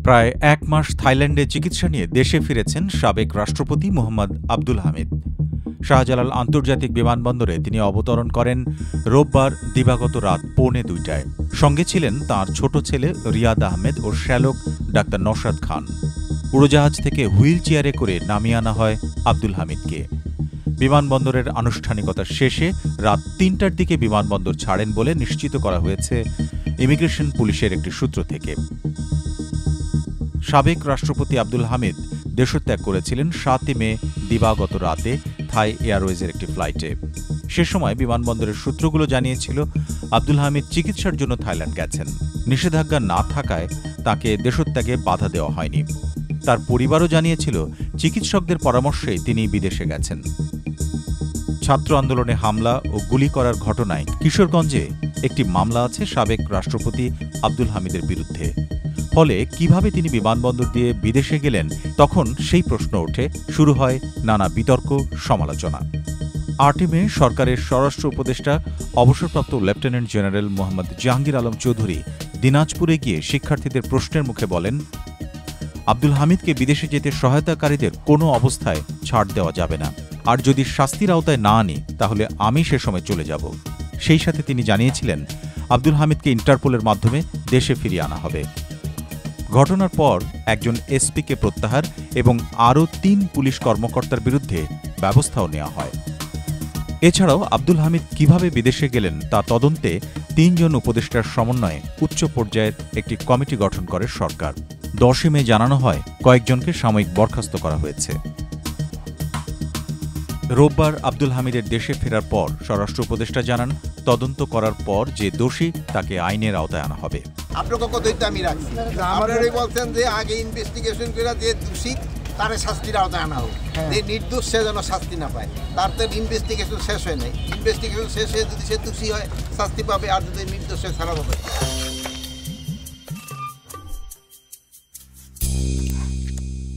প্রায় এক মাস থাইল্যান্ডে চিকিৎসা নিয়ে দেশে ফিরেছেন সাবেক রাষ্ট্রপতি মোহাম্মদ আব্দুল হামিদ। শাহজালাল আন্তর্জাতিক বিমানবন্দরে তিনি অবতরণ করেন রোববার দিবাগত রাত 1:45টায়। সঙ্গে ছিলেন তাঁর ছোট ছেলে রিয়াদ আহমেদ ও শ্যালক ডাক্তার নওশাদ খান। উড়োজাহাজ থেকে হুইল চেয়ারে করে নামিয়ে আনা হয় আব্দুল হামিদকে। বিমানবন্দরের আনুষ্ঠানিকতা শেষে রাত 3টার দিকে বিমানবন্দর ছাড়েন বলে নিশ্চিত করা হয়েছে ইমিগ্রেশন পুলিশের একটি সূত্র থেকে। সাবেক রাষ্ট্রপতি আব্দুল হামিদ দেশত্যাগ করেছিলেন 7 মে দিবাগত রাতে থাই এয়ারওয়েজের একটি ফ্লাইটে। সে সময় বিমানবন্দরের সূত্রগুলো জানিয়েছিল আব্দুল হামিদ চিকিৎসার জন্য থাইল্যান্ড গেছেন। নিষেধাজ্ঞা না থাকায় তাকে দেশত্যাগে বাধা দেওয়া হয়নি। তার পরিবারও জানিয়েছিল চিকিৎসকদের পরামর্শেই তিনি বিদেশে গেছেন। ছাত্র আন্দোলনে হামলা ও গুলি করার ঘটনায় কিশোরগঞ্জে একটি মামলা আছে সাবেক রাষ্ট্রপতি আব্দুল হামিদের বিরুদ্ধে। ফলে কিভাবে তিনি বিমানবন্দর দিয়ে বিদেশে গেলেন, তখন সেই প্রশ্ন ওঠে। শুরু হয় নানা বিতর্ক, সমালোচনা। 8 মে সরকারের স্বরাষ্ট্র উপদেষ্টা অবসরপ্রাপ্ত লেফটেন্যান্ট জেনারেল মোহাম্মদ জাহাঙ্গীর আলম চৌধুরী দিনাজপুরে গিয়ে শিক্ষার্থীদের প্রশ্নের মুখে বলেন, আব্দুল হামিদকে বিদেশে যেতে সহায়তাকারীদের কোনো অবস্থায় ছাড় দেওয়া যাবে না। আর যদি শাস্তির আওতায় না আনি তাহলে আমি সে সময় চলে যাব। সেই সাথে তিনি জানিয়েছিলেন আব্দুল হামিদকে ইন্টারপোলের মাধ্যমে দেশে ফিরিয়ে আনা হবে। ঘটনার পর একজন এসপিকে প্রত্যাহার এবং আরও 3 পুলিশ কর্মকর্তার বিরুদ্ধে ব্যবস্থাও নেওয়া হয়। এছাড়াও আব্দুল হামিদ কিভাবে বিদেশে গেলেন তা তদন্তে 3 জন উপদেষ্টার সমন্বয়ে উচ্চ পর্যায়ের একটি কমিটি গঠন করে সরকার। 10 মে জানানো হয় কয়েকজনকে সাময়িক বরখাস্ত করা হয়েছে। রোববার আব্দুল হামিদের দেশে ফেরার পর স্বরাষ্ট্র উপদেষ্টা জানান, তদন্ত করার পর যে দোষী তাকে আইনের আওতায় আনা হবে। আপনাকে কথাই তো আমি রাখছি, আপনারাই বলছেন যে আগে ইনভেস্টিগেশন করে যে দোষী তার শাস্তির আওতায় আনা হোক, যে নির্দোষ সে যেন শাস্তি না পায়। তার তো ইনভেস্টিগেশন শেষ হয় নাই। ইনভেস্টিগেশন শেষ হয়ে যদি সে দোষী হয় শাস্তি পাবে, আর যদি নির্দোষ ছাড়া হবে।